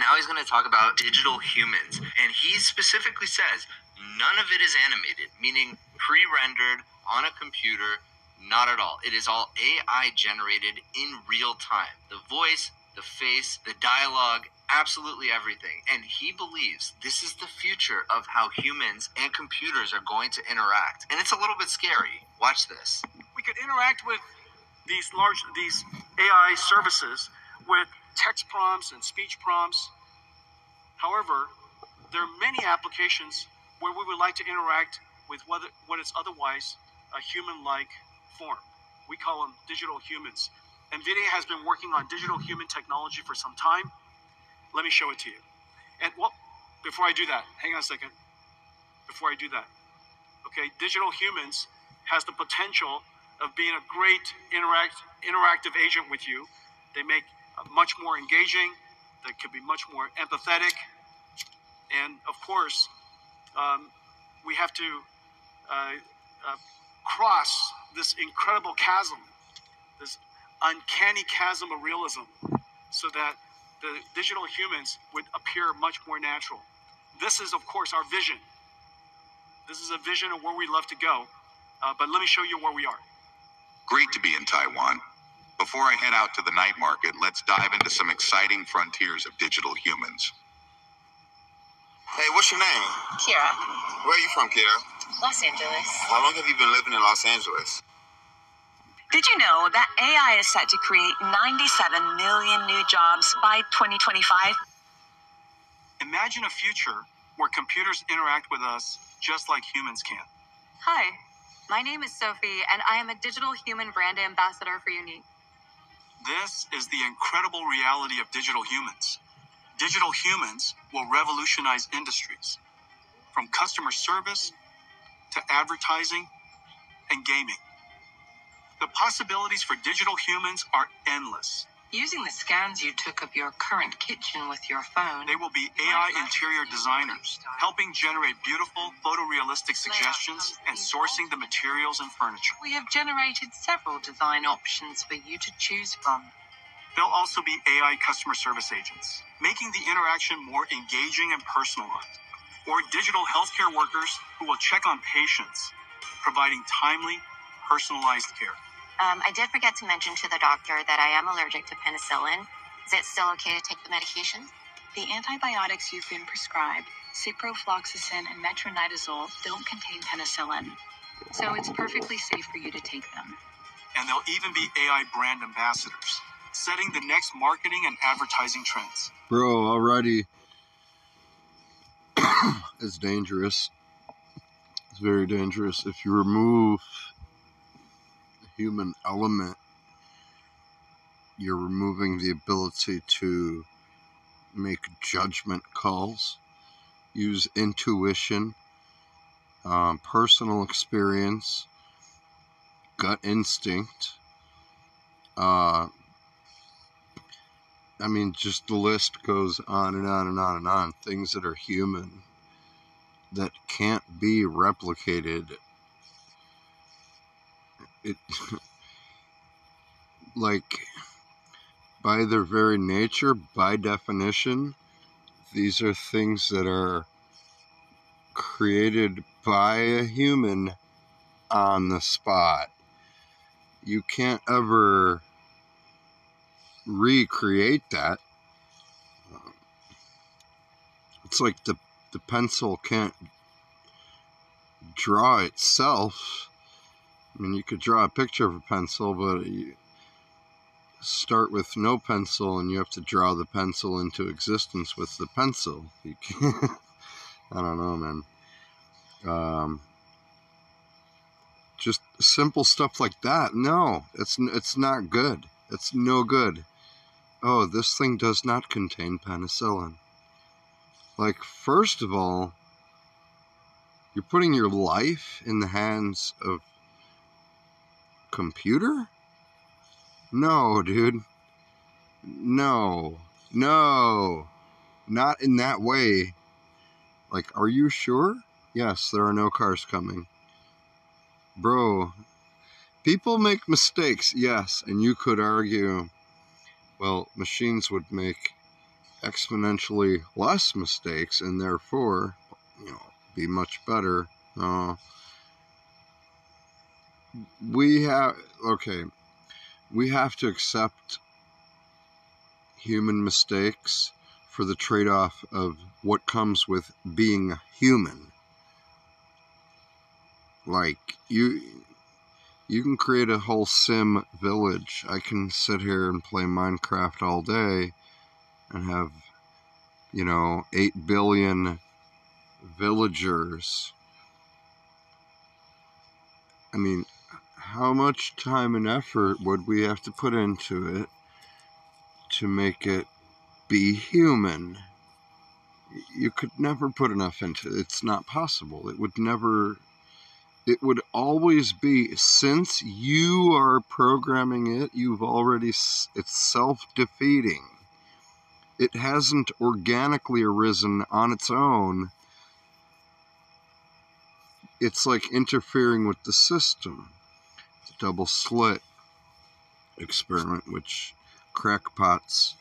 now he's going to talk about digital humans. And he specifically says none of it is animated, meaning pre-rendered on a computer, not at all. It is all AI generated in real time. The voice, the face, the dialogue, absolutely everything. And he believes this is the future of how humans and computers are going to interact. And it's a little bit scary. Watch this. We could interact with these AI services with text prompts and speech prompts. However, there are many applications where we would like to interact with what is otherwise a human-like form. We call them digital humans. NVIDIA has been working on digital human technology for some time. Let me show it to you. And well, before I do that, hang on a second. Before I do that, okay, digital humans has the potential of being a great interactive agent with you. They make much more engaging. They could be much more empathetic. And of course, we have to cross this incredible chasm, this uncanny chasm of realism, so that the digital humans would appear much more natural. This is, of course, our vision. This is a vision of where we love to go. But let me show you where we are. Great to be in Taiwan. Before I head out to the night market, let's dive into some exciting frontiers of digital humans. Hey, what's your name? Kira. Where are you from, Kira? Los Angeles. How long have you been living in Los Angeles? Did you know that AI is set to create 97 million new jobs by 2025? Imagine a future where computers interact with us just like humans can. Hi, my name is Sophie, and I am a digital human brand ambassador for Unique. This is the incredible reality of digital humans. Digital humans will revolutionize industries, from customer service to advertising and gaming. The possibilities for digital humans are endless. Using the scans you took of your current kitchen with your phone, They will be AI interior designers, helping generate beautiful, photorealistic suggestions and sourcing the materials and furniture. we have generated several design options for you to choose from. There'll also be AI customer service agents, making the interaction more engaging and personalized, or digital healthcare workers who will check on patients, providing timely, personalized care. I did forget to mention to the doctor that I am allergic to penicillin. Is it still okay to take the medication? The antibiotics you've been prescribed, ciprofloxacin and metronidazole, don't contain penicillin, so it's perfectly safe for you to take them. And there'll even be AI brand ambassadors, setting the next marketing and advertising trends. Bro, already it's dangerous. It's very dangerous. If you remove the human element, you're removing the ability to make judgment calls, use intuition, personal experience, gut instinct. I mean, just the list goes on and on and on and on. Things that are human that can't be replicated. It, like, by their very nature, by definition, these are things that are created by a human on the spot. You can't ever recreate that. It's like the pencil can't draw itself. I mean, you could draw a picture of a pencil, but you start with no pencil and you have to draw the pencil into existence with the pencil. You can't, I don't know, man. Just simple stuff like that. No, it's not good. It's no good. Oh, this thing does not contain penicillin. Like, first of all, you're putting your life in the hands of computer? No, dude. No, not in that way. Like, are you sure? Yes, there are no cars coming. Bro, people make mistakes, yes, and you could argue, well, machines would make exponentially less mistakes and therefore, be much better. We have to accept human mistakes for the trade-off of what comes with being human. Like, you can create a whole sim village. I can sit here and play Minecraft all day and have 8 billion villagers. I mean, how much time and effort would we have to put into it to make it be human? You could never put enough into it. It's not possible. It would always be, since you are programming it, it's self-defeating. It hasn't organically arisen on its own. It's like interfering with the system. The double slit experiment, which crackpots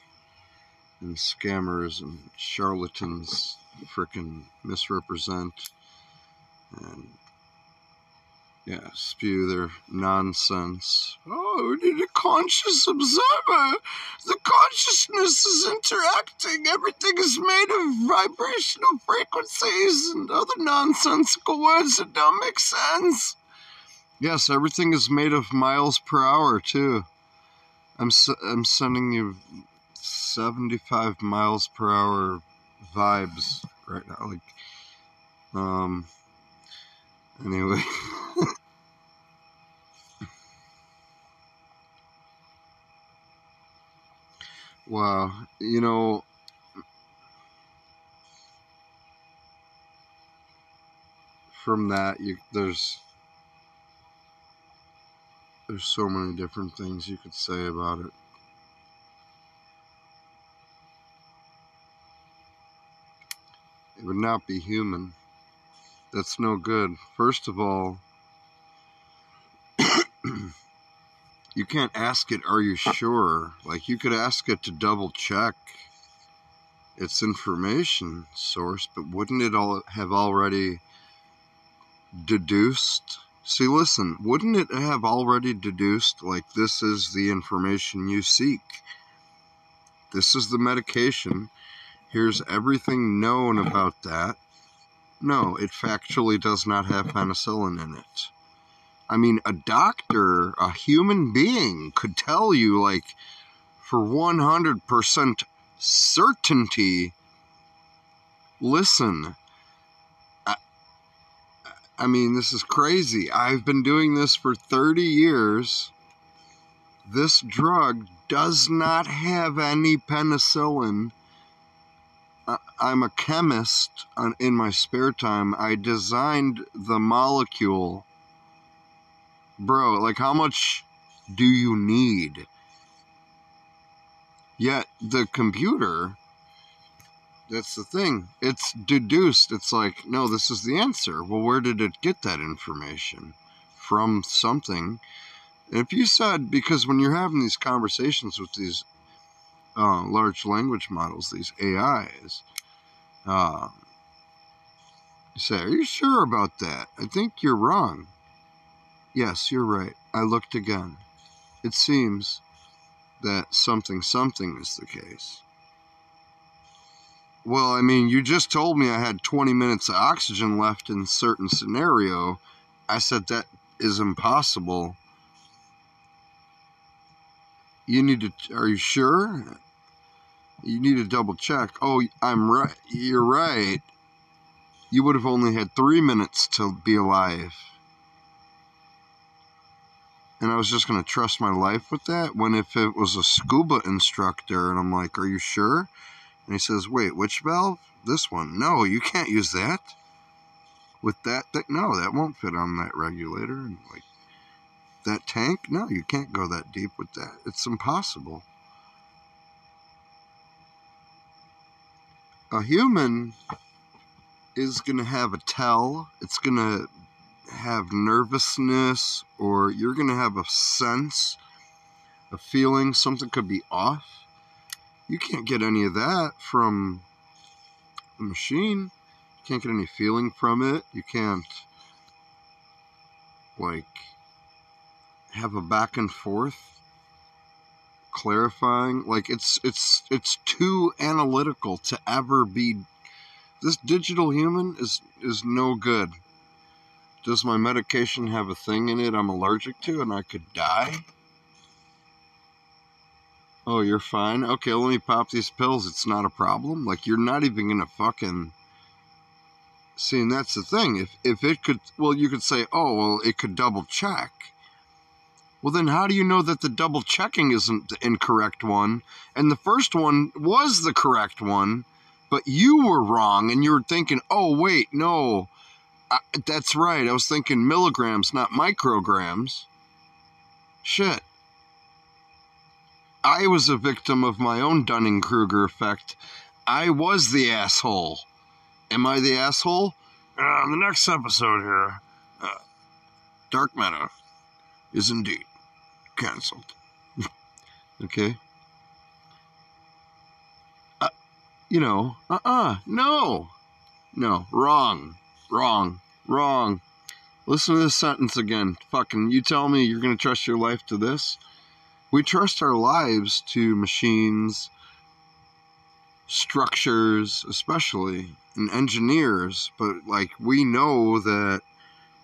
and scammers and charlatans frickin' misrepresent and spew their nonsense. Oh, we need a conscious observer. The consciousness is interacting. Everything is made of vibrational frequencies and other nonsensical words that don't make sense. Yes, everything is made of miles per hour, too. I'm sending you 75 miles per hour vibes right now. Anyway. Wow, from that, there's so many different things you could say about it. It would not be human. That's no good. First of all, you can't ask it, are you sure? Like, you could ask it to double check its information source, but wouldn't it have already deduced? See, listen, wouldn't it have already deduced, like, this is the information you seek? This is the medication. Here's everything known about that. No, it factually does not have penicillin in it. I mean, a doctor, a human being, could tell you, like, for 100% certainty, listen, I mean, this is crazy. I've been doing this for 30 years. This drug does not have any penicillin. I'm a chemist in my spare time. I designed the molecule. Bro, like, how much do you need? Yet the computer, that's the thing. It's deduced. It's like, no, this is the answer. Well, where did it get that information? From something. And if you said, because when you're having these conversations with these large language models, these AIs, you say, are you sure about that? I think you're wrong. Yes, you're right. I looked again. It seems that something is the case. Well, I mean, you just told me I had 20 minutes of oxygen left in a certain scenario. I said that is impossible. Are you sure? You need to double check. Oh, I'm right. You're right. You would have only had 3 minutes to be alive. And I was just going to trust my life with that? When if it was a scuba instructor and I'm like, are you sure? And he says, wait, which valve? This one. No, you can't use that. With that, no, that won't fit on that regulator. And like, that tank? No, you can't go that deep with that. It's impossible. A human is going to have a tell. It's going to have nervousness, or you're going to have a sense, a feeling something could be off. You can't get any of that from a machine. You can't get any feeling from it. You can't, like, have a back and forth clarifying. Like, it's too analytical to ever be. This digital human is no good. Does my medication have a thing in it I'm allergic to and I could die? Oh, you're fine? Okay, let me pop these pills. It's not a problem. Like, you're not even gonna fucking... See, and that's the thing. If it could... Well, you could say, oh, well, it could double check. Well, then how do you know that the double checking isn't the incorrect one? And the first one was the correct one, but you were wrong, and you were thinking, oh, wait, no... that's right. I was thinking milligrams, not micrograms. Shit. I was a victim of my own Dunning-Kruger effect. I was the asshole. Am I the asshole? The next episode here, Dark Matter is indeed canceled. Okay? No. No, wrong. Listen to this sentence again. Fucking, you tell me you're going to trust your life to this? We trust our lives to machines, structures, especially, and engineers, but, like, we know that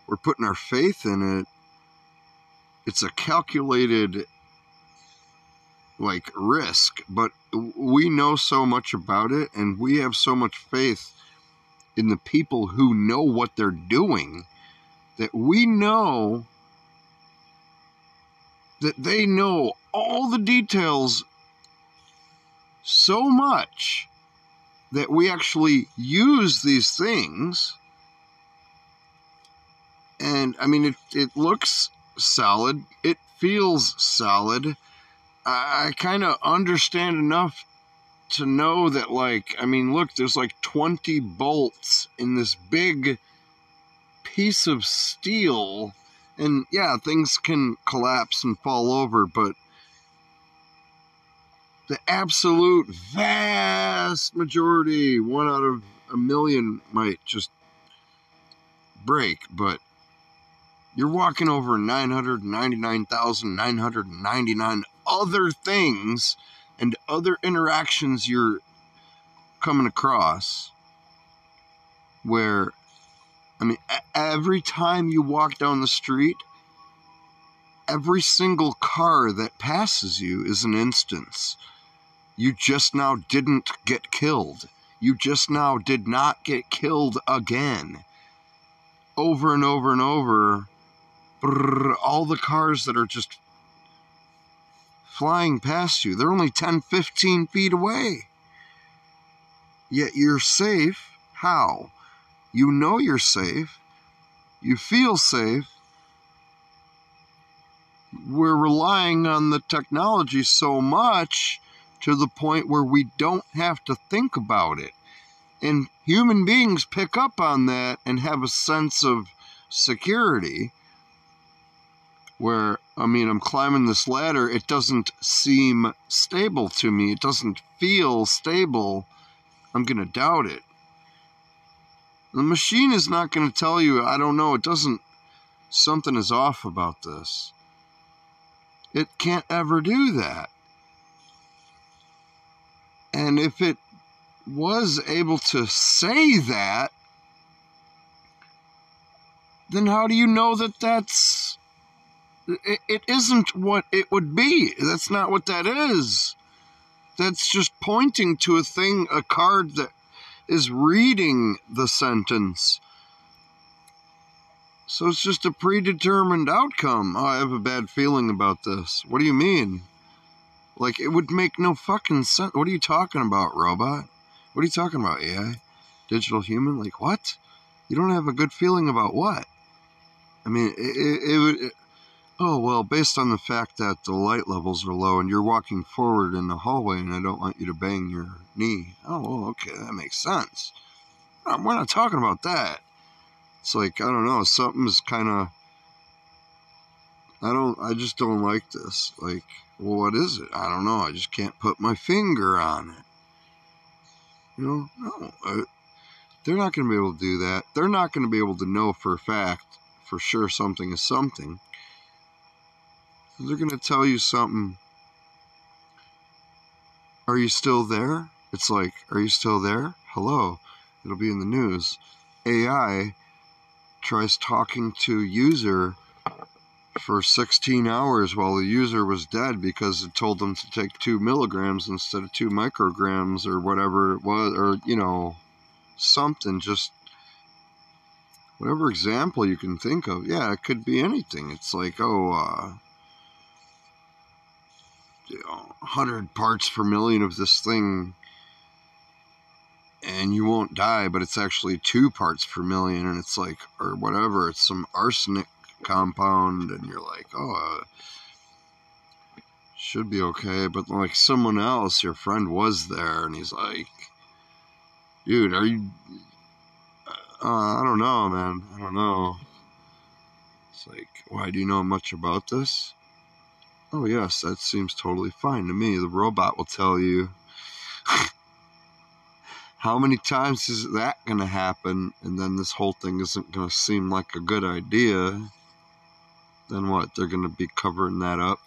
we're putting our faith in it. It's a calculated, like, risk, but we know so much about it, and we have so much faith in the people who know what they're doing, that we know that they know all the details so much that we actually use these things. And, I mean, it looks solid. It feels solid. I kind of understand enough to know that, like, I mean, look, there's like 20 bolts in this big piece of steel, and yeah, things can collapse and fall over, but the absolute vast majority, 1 out of a million, might just break. But you're walking over 999,999 other things and other interactions you're coming across where, I mean, every time you walk down the street, every single car that passes you is an instance. You just now didn't get killed. You just now did not get killed again. Over and over and over, all the cars that are just flying past you, they're only 10, 15 feet away. Yet you're safe. How? You know you're safe. You feel safe. We're relying on the technology so much to the point where we don't have to think about it. And human beings pick up on that and have a sense of security where, I mean, I'm climbing this ladder. It doesn't seem stable to me. It doesn't feel stable. I'm going to doubt it. The machine is not going to tell you, I don't know, something is off about this. It can't ever do that. And if it was able to say that, then how do you know that it isn't what it would be? That's not what that is. That's just pointing to a card that is reading the sentence. So it's just a predetermined outcome. Oh, I have a bad feeling about this. What do you mean? Like, it would make no fucking sense. What are you talking about, robot? What are you talking about, AI? Digital human? Like, what? You don't have a good feeling about what? I mean, it would... Oh, well, based on the fact that the light levels are low and you're walking forward in the hallway and I don't want you to bang your knee. Oh, well, okay, that makes sense. We're not talking about that. It's like, I don't know, something's kind of... I just don't like this. Like, Well, what is it? I don't know. I just can't put my finger on it. No. They're not going to be able to do that. They're not going to be able to know for a fact, for sure, something is something. They're going to tell you something. Are you still there? It's like, are you still there? Hello. It'll be in the news. AI tries talking to user for 16 hours while the user was dead because it told them to take 2 milligrams instead of 2 micrograms or whatever it was, or, something, just whatever example you can think of. Yeah, it could be anything. It's like, 100 parts per million of this thing and you won't die, but it's actually 2 parts per million, and it's like, or whatever, it's some arsenic compound, and you're like, should be okay. But like someone else, your friend was there, and he's like, dude, are you, I don't know, man, I don't know. It's like, why, do you know much about this? Oh yes, that seems totally fine to me. The robot will tell you. How many times is that going to happen, and then this whole thing isn't going to seem like a good idea? Then what? They're going to be covering that up?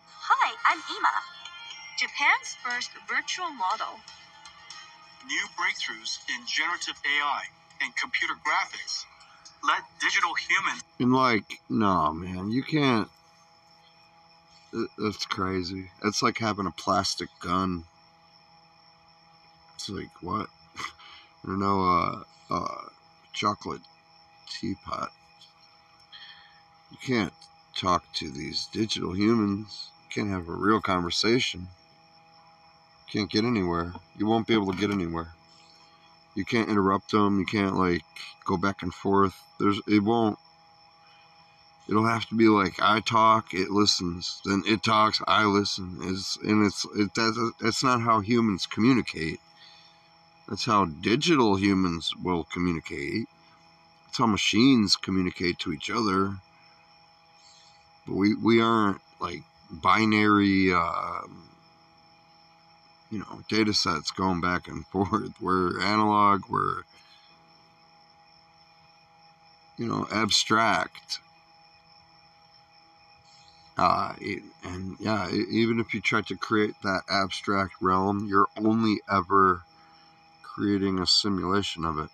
Hi, I'm Ima, Japan's first virtual model. New breakthroughs in generative AI and computer graphics let digital humans. And like, no, man, you can't. That's crazy. It's like having a plastic gun. It's like, what? I don't know, chocolate teapot. You can't talk to these digital humans. You can't have a real conversation. You can't get anywhere. You won't be able to get anywhere. You can't interrupt them. You can't like go back and forth. It'll have to be like, I talk, it listens. Then it talks, I listen. That's not how humans communicate. That's how digital humans will communicate. That's how machines communicate to each other. But we aren't like binary, data sets going back and forth. We're analog. We're, abstract. Even if you try to create that abstract realm, you're only ever creating a simulation of it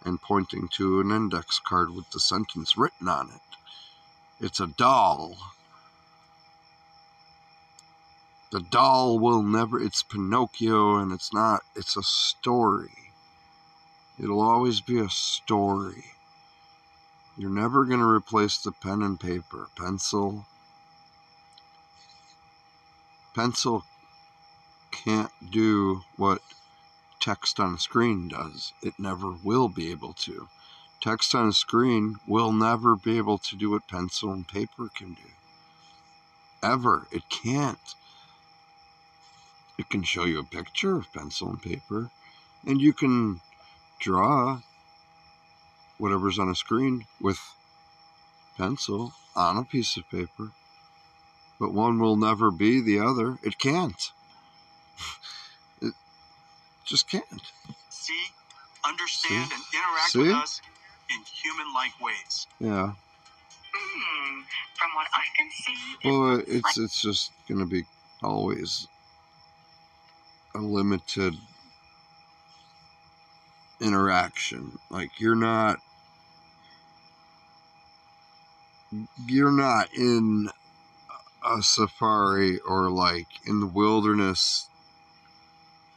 and pointing to an index card with the sentence written on it. It's a doll. The doll will never, it's Pinocchio, and it's a story. It'll always be a story. You're never going to replace the pen and paper. Pencil can't do what text on a screen does. It never will be able to. Text on a screen will never be able to do what pencil and paper can do. Ever. It can't. It can show you a picture of pencil and paper, and you can draw whatever's on a screen with pencil on a piece of paper, but one will never be the other. It can't. It just can't. See, understand, and interact with us in human-like ways. Yeah. From what I can see, Well, it's just going to be always a limited interaction. Like, you're not in a safari or like in the wilderness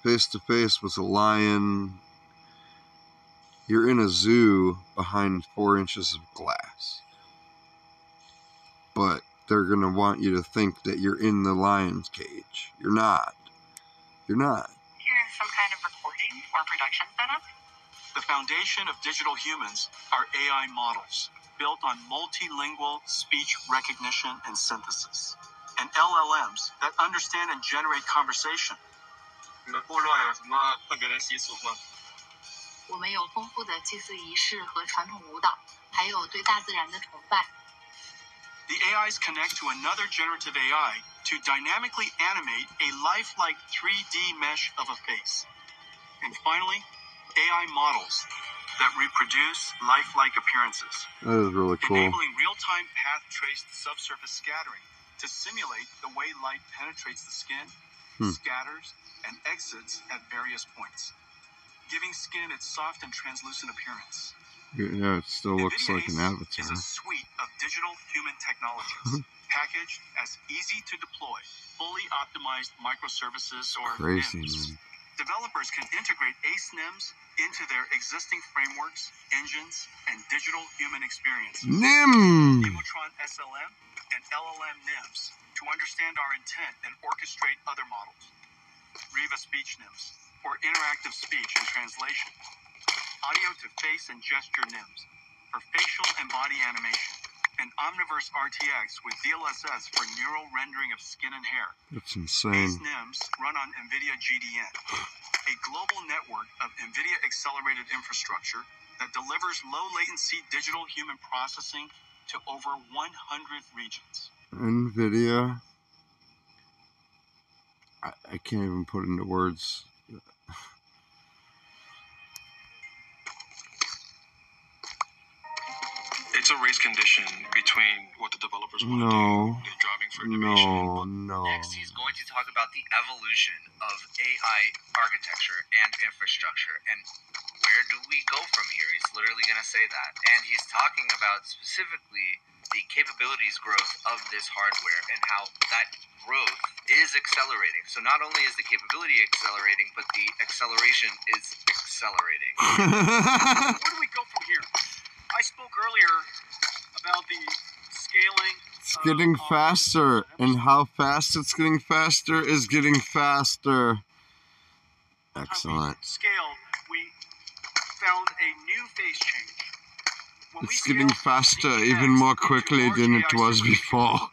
face to face with a lion. You're in a zoo behind 4 inches of glass. But they're going to want you to think that you're in the lion's cage. You're not. You're not. Here is some kind of recording or production setup. The foundation of digital humans are AI models built on multilingual speech recognition and synthesis, and LLMs that understand and generate conversation. 你们部落有什么特别的习俗吗？我们有丰富的祭祀仪式和传统舞蹈，还有对大自然的崇拜。The AIs connect to another generative AI to dynamically animate a lifelike 3D mesh of a face. And finally, AI models that reproduce lifelike appearances, That is really cool. enabling real-time path-traced subsurface scattering to simulate the way light penetrates the skin, scatters, and exits at various points, giving skin its soft and translucent appearance. Yeah, it still looks NVIDIA like an Ace is avatar. a suite of digital human technologies packaged as easy to deploy, fully optimized microservices or Crazy, NIMs. man. Developers can integrate ACE NIMs into their existing frameworks, engines, and digital human experiences. NIM! Nemotron SLM and LLM NIMs to understand our intent and orchestrate other models. Riva Speech NIMs for interactive speech and translation. Audio to face and gesture NIMs for facial and body animation. And Omniverse RTX with DLSS for neural rendering of skin and hair. That's These insane. NIMs run on NVIDIA GDN, a global network of NVIDIA accelerated infrastructure that delivers low latency digital human processing to over 100 regions. NVIDIA. I can't even put into words. It's a race condition between what the developers want to do and driving for innovation. No. Next, he's going to talk about the evolution of AI architecture and infrastructure, and where do we go from here? He's literally going to say that. And he's talking about specifically the capabilities growth of this hardware and how that growth is accelerating. So not only is the capability accelerating, but the acceleration is accelerating. Where do we go from here? I spoke earlier about the scaling. It's getting faster, and how fast it's getting faster is getting faster. Excellent. Scaled, we found a new phase change. When It's getting faster even more quickly than it was before.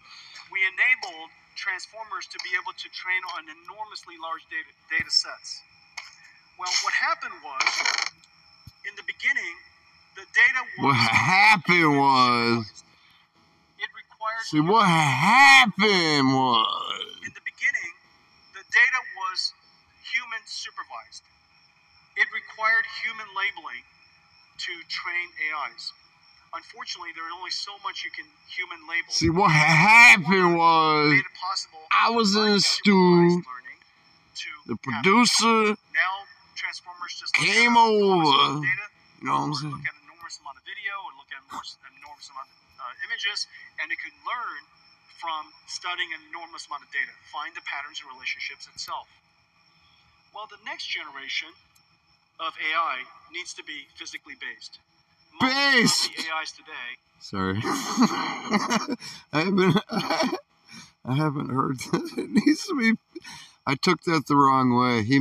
We enabled transformers to be able to train on enormously large data sets. Well, what happened was, in the beginning, the data was... What happened was... It required... See, what happened was... In the beginning, the data was human supervised. It required human labeling to train AIs. Unfortunately, there is only so much you can human label. See, what happened was... Made it possible I was in a stew. The producer now transformers just came over. Data, you know what I'm saying? Look at an enormous amount of video, or look at an enormous amount of images, and it can learn from studying an enormous amount of data, find the patterns and relationships itself. Well, the next generation of AI needs to be physically based. Most of the AIs today. Sorry. I haven't heard that. It needs to be. I took that the wrong way. He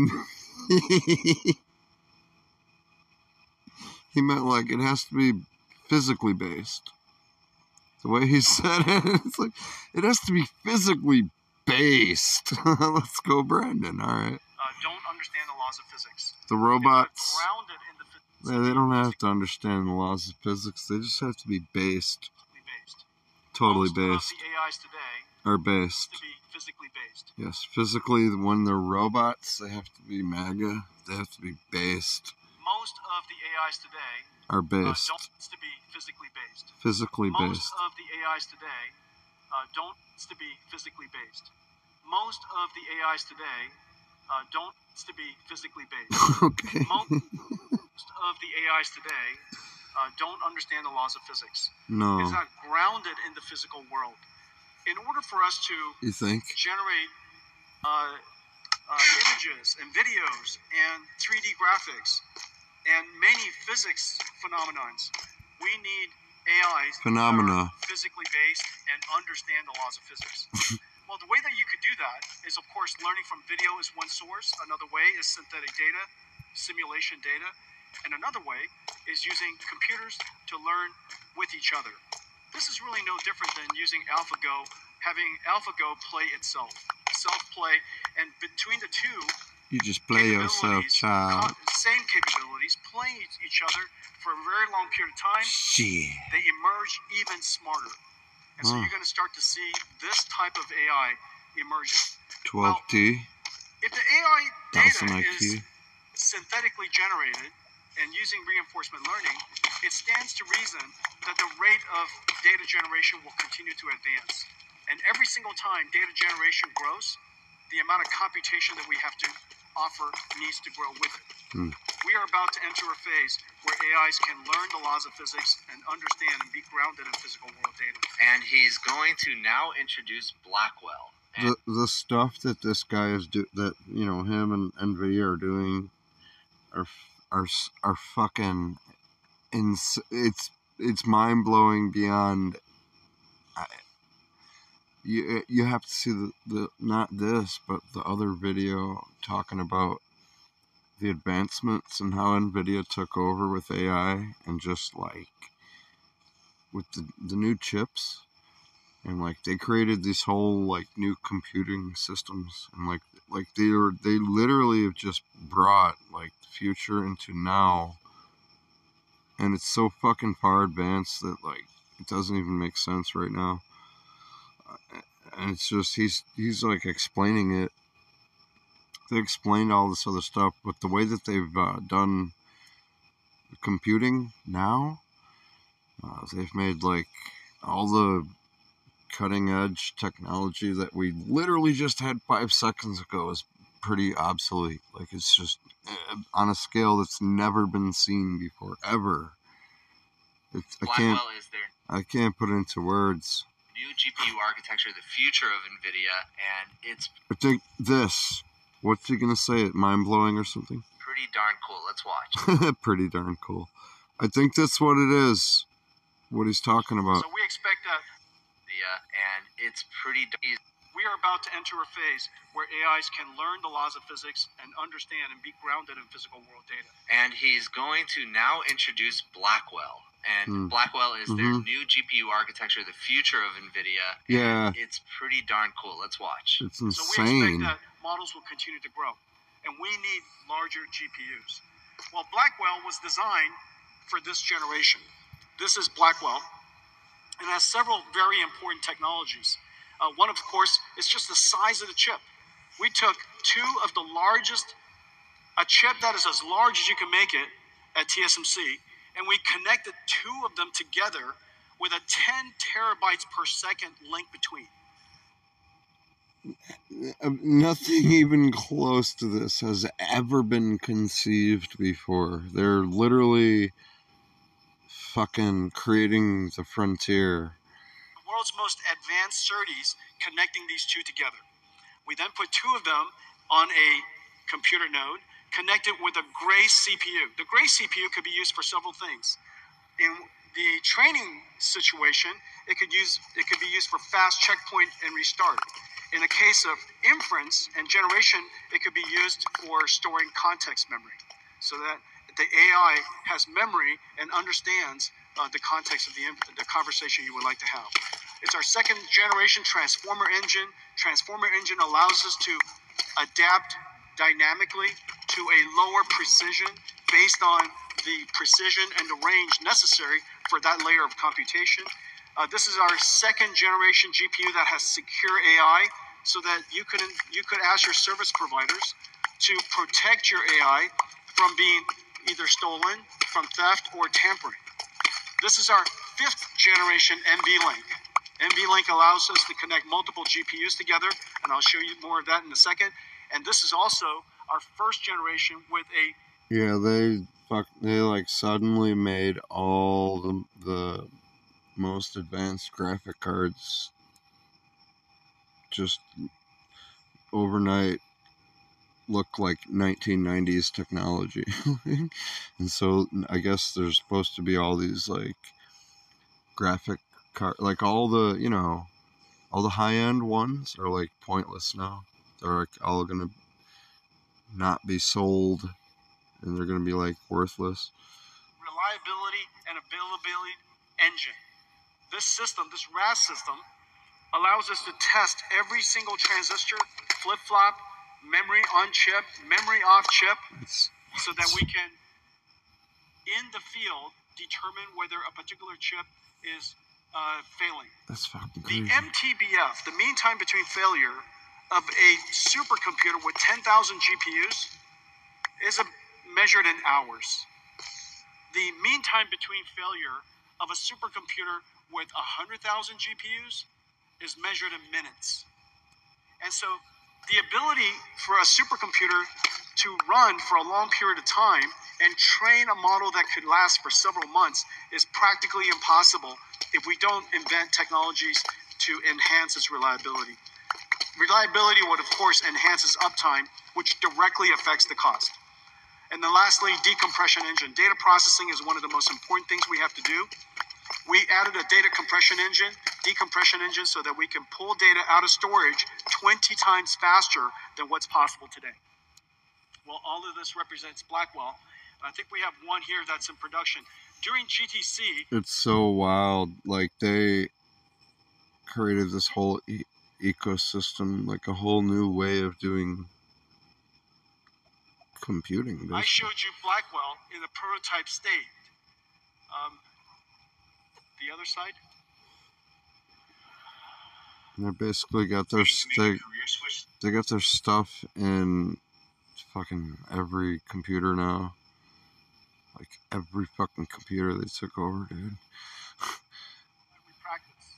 meant like it has to be physically based. The way he said it, it's like it has to be physically based. Let's go, Brandon. All right. Don't understand the laws of physics. The robots. Grounded in the they don't have to understand the laws of physics. They just have to be based. Totally based. Most of the AIs today are based. To be physically based. Yes, physically, when they're robots, they have to be MAGA. They have to be based. Most of the AIs today are based. Don't need to be physically based. Physically based. Most of the AIs today don't need to be physically based. Most of the AIs today don't need to be physically based. Okay. Most of the AIs today don't understand the laws of physics. No. It's not grounded in the physical world. In order for us to generate images and videos and 3D graphics and many physics phenomenons, we need AIs that are physically based and understand the laws of physics. Well, the way that you could do that is, of course, learning from video is one source. Another way is synthetic data, simulation data. And another way is using computers to learn with each other. This is really no different than using AlphaGo, having AlphaGo play itself, self-play, and between the two, you just play yourself, child. Same capabilities, playing each other for a very long period of time. Shit. They emerge even smarter. And so you're going to start to see this type of AI emerging. 12T. If the AI data IQ. is synthetically generated and using reinforcement learning, it stands to reason that the rate of data generation will continue to advance. And every single time data generation grows, the amount of computation that we have to offer needs to grow with it. We are about to enter a phase where AIs can learn the laws of physics and understand and be grounded in physical world data. And he's going to now introduce Blackwell. The stuff that this guy is that him and NVIDIA are doing are fucking it's mind blowing beyond. You have to see the not this but the other video talking about the advancements and how NVIDIA took over with AI and just like with the new chips and like they created these whole like new computing systems and like they literally have just brought like the future into now, and it's so fucking far advanced that like it doesn't even make sense right now. And it's just he's like explaining it. They explained all this other stuff, but the way that they've done computing now, they've made like all the cutting edge technology that we literally just had 5 seconds ago is pretty obsolete. Like it's just on a scale that's never been seen before ever. I can't put it into words. New GPU architecture, the future of NVIDIA, and it's I think this. What's he gonna say? It mind blowing or something? pretty darn cool. Let's watch. Pretty darn cool. I think that's what it is. What he's talking about. So we expect that. And it's pretty. We are about to enter a phase where AIs can learn the laws of physics and understand and be grounded in physical world data. And he's going to now introduce Blackwell. And Blackwell is their new GPU architecture, the future of NVIDIA. Yeah. It's pretty darn cool. Let's watch. It's insane. So we expect that models will continue to grow. And we need larger GPUs. Well, Blackwell was designed for this generation. This is Blackwell. And has several very important technologies. One, of course, is just the size of the chip. We took two of the largest, a chip that is as large as you can make it at TSMC, and we connected two of them together with a 10 terabytes per second link between. Nothing even close to this has ever been conceived before. They're literally fucking creating the frontier. The world's most advanced SerDes connecting these two together. We then put two of them on a computer node connected with a Grace CPU. The Grace CPU could be used for several things. In the training situation, it could be used for fast checkpoint and restart. In the case of inference and generation, it could be used for storing context memory, so that the AI has memory and understands the context of the conversation you would like to have. It's our second generation transformer engine. Transformer engine allows us to adapt dynamically to a lower precision based on the precision and the range necessary for that layer of computation. This is our second generation GPU that has secure AI, so that you could ask your service providers to protect your AI from being either stolen, from theft, or tampering. This is our fifth generation NVLink. NVLink allows us to connect multiple GPUs together, and I'll show you more of that in a second. And this is also our first generation with a... Yeah, they like suddenly made all the most advanced graphic cards just overnight look like 1990s technology. And so I guess there's supposed to be all these like graphic card, like all the high-end ones are like pointless now. They're like all gonna not be sold, and they're gonna be like worthless. Reliability and availability engine. This system, this RAS system, allows us to test every single transistor, flip-flop, memory on chip, memory off chip, so that we can, in the field, determine whether a particular chip is failing. That's fucking The crazy. MTBF, the mean time between failure of a supercomputer with 10,000 GPUs, is measured in hours. The mean time between failure of a supercomputer with 100,000 GPUs is measured in minutes. And so the ability for a supercomputer to run for a long period of time and train a model that could last for several months is practically impossible if we don't invent technologies to enhance its reliability. Reliability would, of course, enhance its uptime, which directly affects the cost. And then lastly, decompression engine. Data processing is one of the most important things we have to do. We added a data compression engine, decompression engine, so that we can pull data out of storage 20 times faster than what's possible today. Well, all of this represents Blackwell. I think we have one here that's in production. During GTC... It's so wild. Like, they created this whole ecosystem, like a whole new way of doing computing. Basically. I showed you Blackwell in the prototype state. The other side? They basically got their they got their stuff in fucking every computer now. Like every fucking computer they took over, dude. Every practice.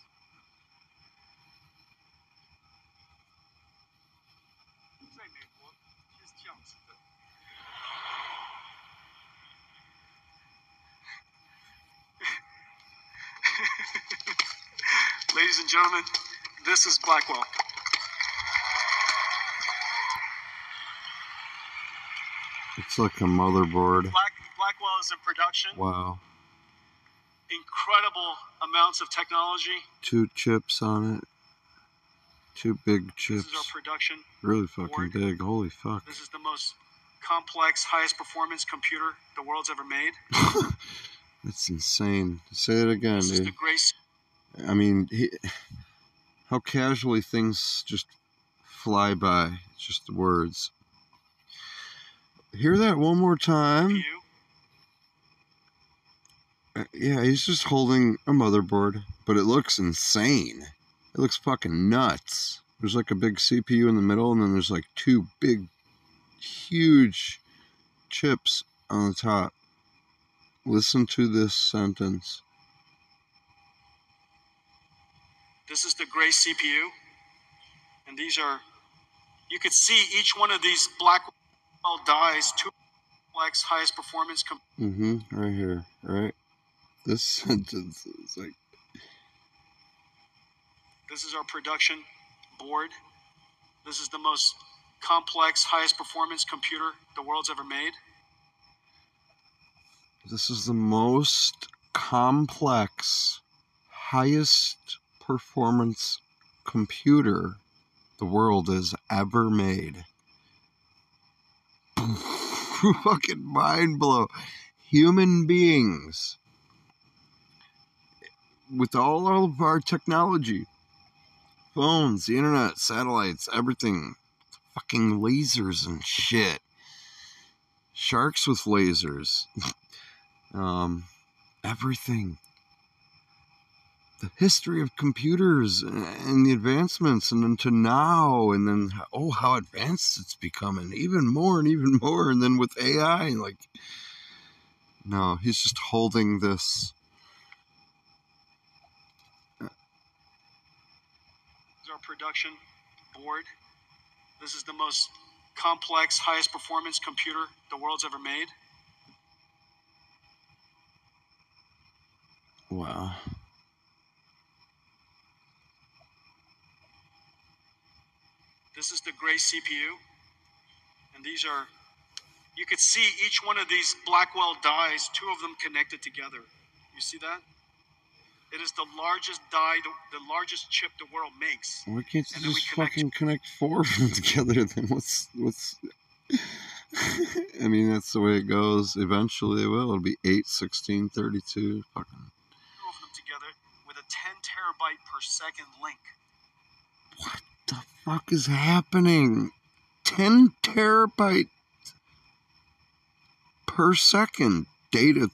Ladies and gentlemen, this is Blackwell. It's like a motherboard. Blackwell is in production. Wow. Incredible amounts of technology. 2 chips on it. 2 big chips. This is our production. Really fucking big. Holy fuck. This is the most complex, highest performance computer the world's ever made. That's insane. Say it again, this dude. Is the grace. I mean, how casually things just fly by. It's just the words. Hear that one more time. Yeah, he's just holding a motherboard, but it looks insane. It looks fucking nuts. There's like a big CPU in the middle, and then there's like 2 big, huge chips on the top. Listen to this sentence. This is the gray CPU, and these are, you could see each one of these Blackwell dies, 2 complex, highest performance. Right here, right? This sentence is like... This is our production board. This is the most complex, highest performance computer the world's ever made. This is the most complex, highest performance computer the world has ever made. Fucking mind blow. Human beings, with all of our technology, phones, the internet, satellites, everything, fucking lasers and shit, sharks with lasers, everything. The history of computers and the advancements, and then to now, and then how advanced it's becoming, even more, and then with AI, like, no, he's just holding this. This is our production board. This is the most complex, highest performance computer the world's ever made. Wow. This is the gray CPU, and these are, you could see each one of these Blackwell dies, 2 of them connected together. You see that? It is the largest die, the largest chip the world makes. Why can't you just fucking connect 4 of them together then? What's I mean, that's the way it goes. Eventually it will. It'll be 8, 16, 32. Fucking. 2 of them together with a 10 terabyte per second link. What the fuck is happening? 10 terabyte per second data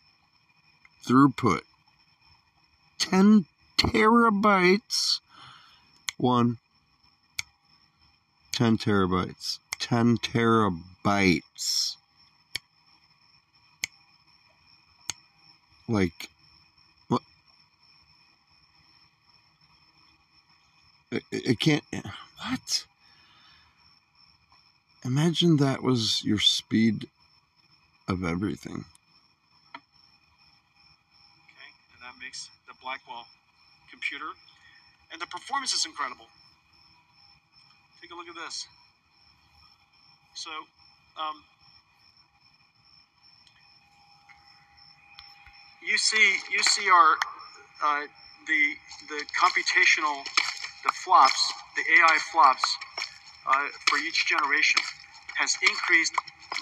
throughput. 10 terabytes. 10 terabytes. 10 terabytes. Like, what? It can't. What? Imagine that was your speed of everything. Okay, and that makes the Blackwell computer. And the performance is incredible. Take a look at this. So, you see our the computational, the flops, the AI flops for each generation has increased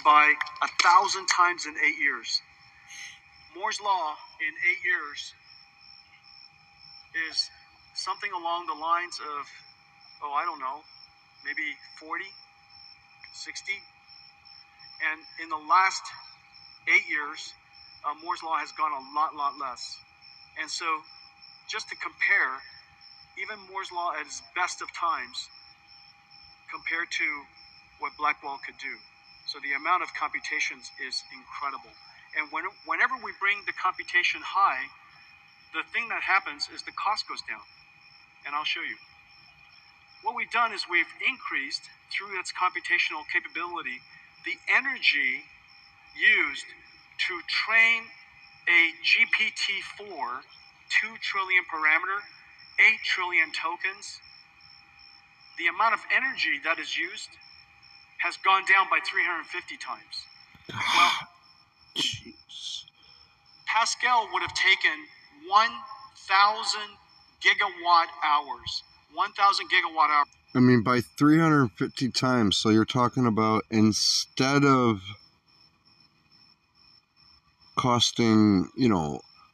by 1,000 times in 8 years. Moore's law in 8 years is something along the lines of, oh, I don't know, maybe 40, 60. And in the last 8 years, Moore's law has gone a lot less. And so, just to compare, even Moore's law at its best of times compared to what Blackwell could do. So the amount of computations is incredible. And whenever we bring the computation high, the thing that happens is the cost goes down. And I'll show you. What we've done is we've increased, through its computational capability, the energy used to train a GPT-4, 2 trillion parameter, 8 trillion tokens. The amount of energy that is used has gone down by 350 times. Well, Jeez. Pascal would have taken 1,000 gigawatt hours. 1,000 gigawatt hours. I mean, by 350 times. So you're talking about, instead of costing,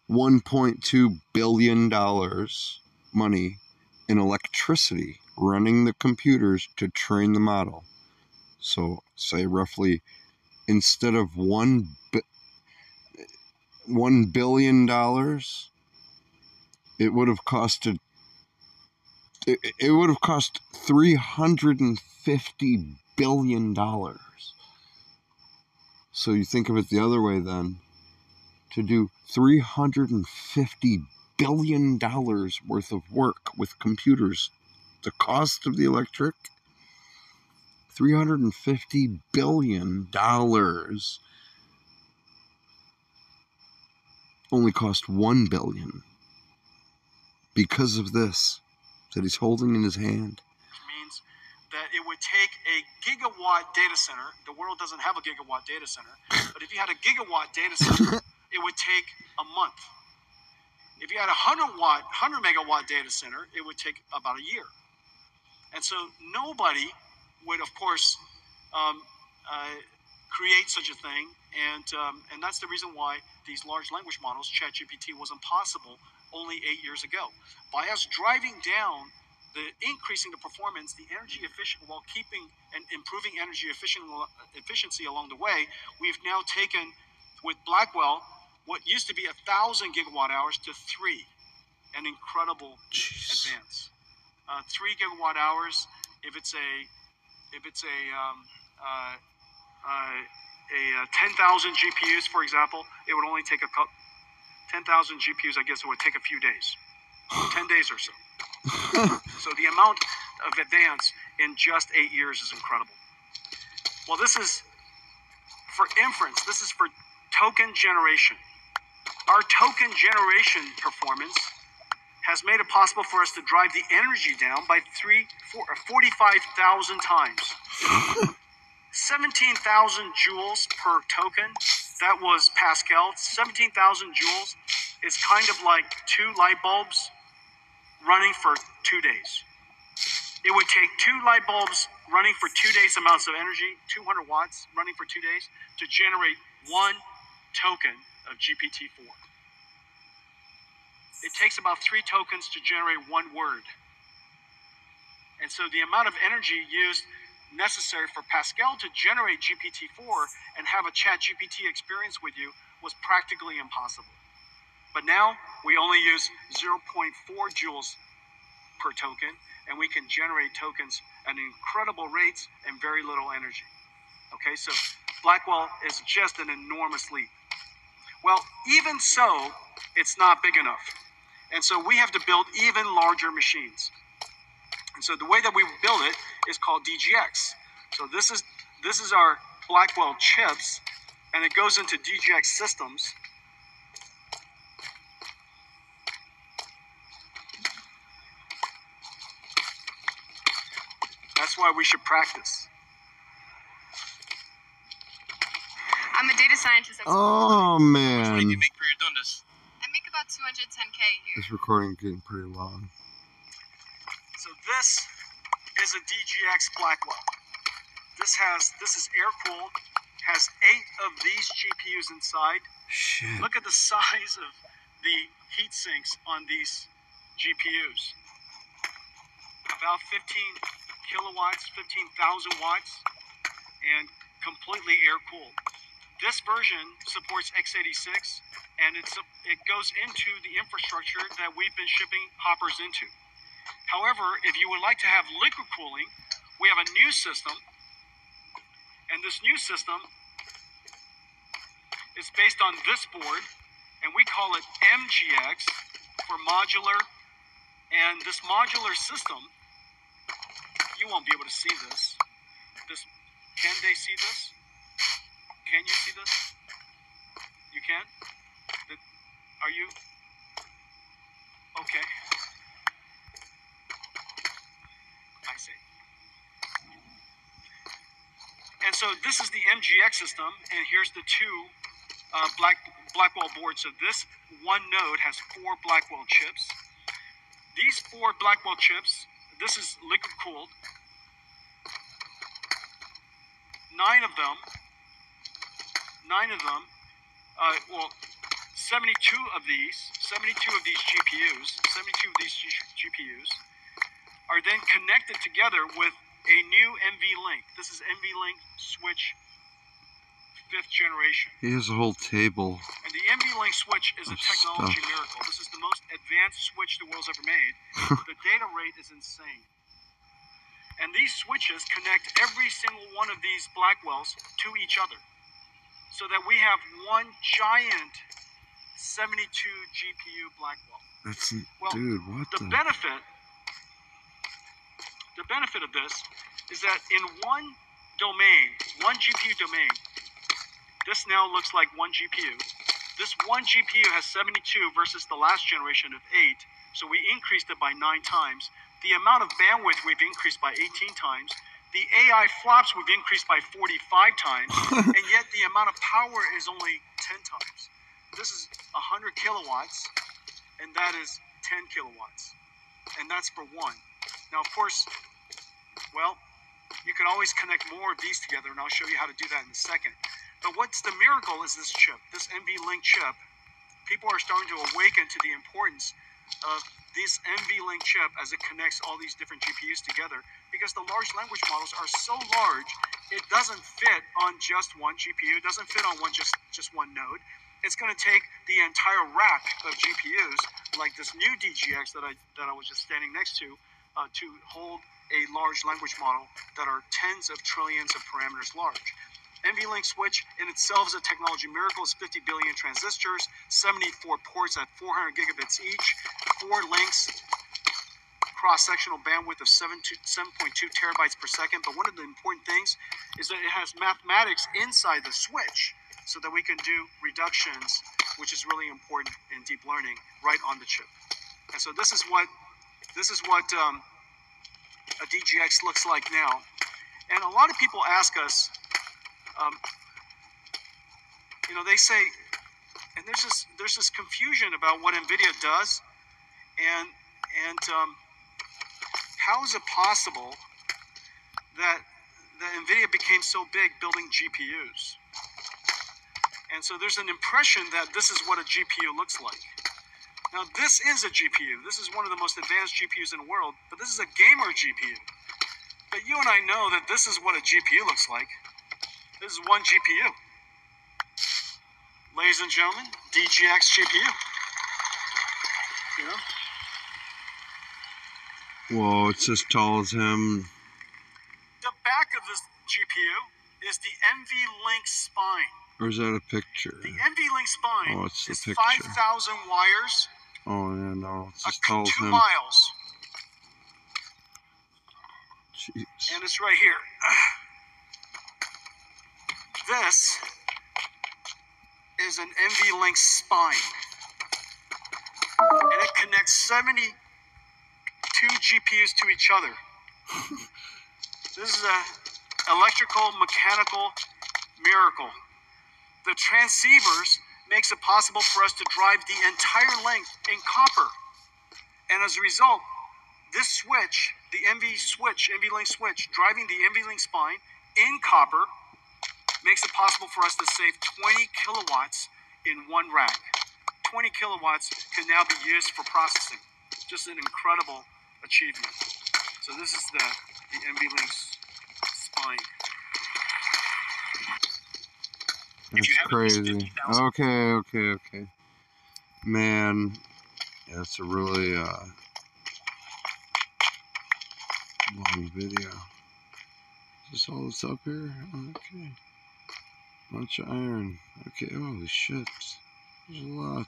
$1.2 billion money in electricity running the computers to train the model. So say roughly, instead of $1 billion, it would have costed. It would have cost $350 billion. So you think of it the other way then. To do $350 billion worth of work with computers. The cost of the electric? $350 billion only cost $1 billion. Because of this that he's holding in his hand. Which means that it would take a gigawatt data center. The world doesn't have a gigawatt data center. But if you had a gigawatt data center, it would take a month. If you had a 100 megawatt data center, it would take about a year. And so nobody would, of course, create such a thing. And that's the reason why these large language models, ChatGPT, wasn't possible only 8 years ago. By us driving down increasing the performance, the energy efficient, while keeping and improving energy efficiency along the way, we've now taken, with Blackwell, what used to be 1,000 gigawatt hours to 3, an incredible advance. 3 gigawatt hours. If it's a 10,000 GPUs, for example, it would only take 10,000 GPUs. I guess it would take a few days, 10 days or so. So the amount of advance in just 8 years is incredible. Well, this is for inference. This is for token generation. Our token generation performance has made it possible for us to drive the energy down by 45,000 times. 17,000 joules per token. That was Pascal. 17,000 joules is kind of like 2 light bulbs running for 2 days. It would take 2 light bulbs running for 2 days amounts of energy, 200 watts running for 2 days, to generate 1 token of GPT-4. It takes about 3 tokens to generate 1 word. And so the amount of energy used necessary for Pascal to generate GPT-4 and have a ChatGPT experience with you was practically impossible. But now we only use 0.4 joules per token, and we can generate tokens at incredible rates and very little energy. Okay, so Blackwell is just an enormous leap. Well, even so, it's not big enough. And so we have to build even larger machines. And so the way that we build it is called DGX. So this is our Blackwell chips, and it goes into DGX systems. That's why we should practice. I'm a data scientist at Oh man. What do you make for your doing this? I make about 210K a year. This recording getting pretty long. So this is a DGX Blackwell. This is air cooled, has 8 of these GPUs inside. Shit. Look at the size of the heat sinks on these GPUs. About 15 kilowatts, 15,000 watts, and completely air cooled. This version supports x86, and it goes into the infrastructure that we've been shipping hoppers into. However, if you would like to have liquid cooling, we have a new system, and this new system is based on this board, and we call it MGX for modular. And this modular system, you won't be able to see this. Can they see this? Can you see this? You can? Are you? Okay. I see. And so this is the MGX system, and here's the 2 Blackwell boards. So this one node has 4 Blackwell chips. These 4 Blackwell chips, this is liquid cooled. 9 of them, 72 of these GPUs are then connected together with a new NVLink. This is NVLink switch 5th generation. He has a whole table. And the NVLink switch is a technology miracle. This is the most advanced switch the world's ever made. The data rate is insane. And these switches connect every single one of these Blackwells to each other, so that we have one giant 72 GPU Blackwell. Dude, what the benefit of this is that in one domain, one GPU domain, this now looks like one GPU. This one GPU has 72 versus the last generation of 8, so we increased it by 9 times. The amount of bandwidth we've increased by 18 times. The AI flops we've increased by 45 times, and yet the amount of power is only 10 times. This is 100 kilowatts, and that is 10 kilowatts. And that's for one. Now, of course, well, you can always connect more of these together, and I'll show you how to do that in a second. But what's the miracle is this chip, this NVLink chip. People are starting to awaken to the importance of this NVLink chip as it connects all these different GPUs together, because the large language models are so large, it doesn't fit on just one GPU, it doesn't fit on just one node. It's going to take the entire rack of GPUs, like this new DGX that I was just standing next to hold a large language model that are tens of trillions of parameters large. NVLink switch in itself is a technology miracle. It's 50 billion transistors, 74 ports at 400 gigabits each, 4 links, cross-sectional bandwidth of 7.2 terabytes per second. But one of the important things is that it has mathematics inside the switch, so that we can do reductions, which is really important in deep learning, right on the chip. And so this is what a DGX looks like now. And a lot of people ask us, they say, and there's this confusion about what NVIDIA does, and how is it possible that NVIDIA became so big building GPUs? And so there's an impression that this is what a GPU looks like. Now, this is a GPU. This is one of the most advanced GPUs in the world, but this is a gamer GPU. But you and I know that this is what a GPU looks like. This is one GPU. Ladies and gentlemen, DGX GPU. You know? Whoa, it's as tall as him. The back of this GPU is the NVLink spine. Or is that a picture? The NVLink spine Oh, it's the is picture. 5,000 wires. Oh, yeah, no. It's as tall as 2 him. miles. Jeez. And it's right here. This is an NVLink spine. And it connects 72 GPUs to each other. This is an electrical, mechanical miracle. The transceivers makes it possible for us to drive the entire length in copper. And as a result, this switch, the NVLink switch, driving the NVLink spine in copper, makes it possible for us to save 20 kilowatts in one rack. 20 kilowatts can now be used for processing. Just an incredible achievement. So this is the NVLink spine. That's crazy. Okay. Man, that's a really long video. Is this all that's up here? Okay. Bunch of iron. Okay, holy shit. There's a lot.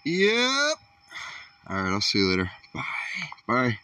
Yep. Alright, I'll see you later. Bye. Bye.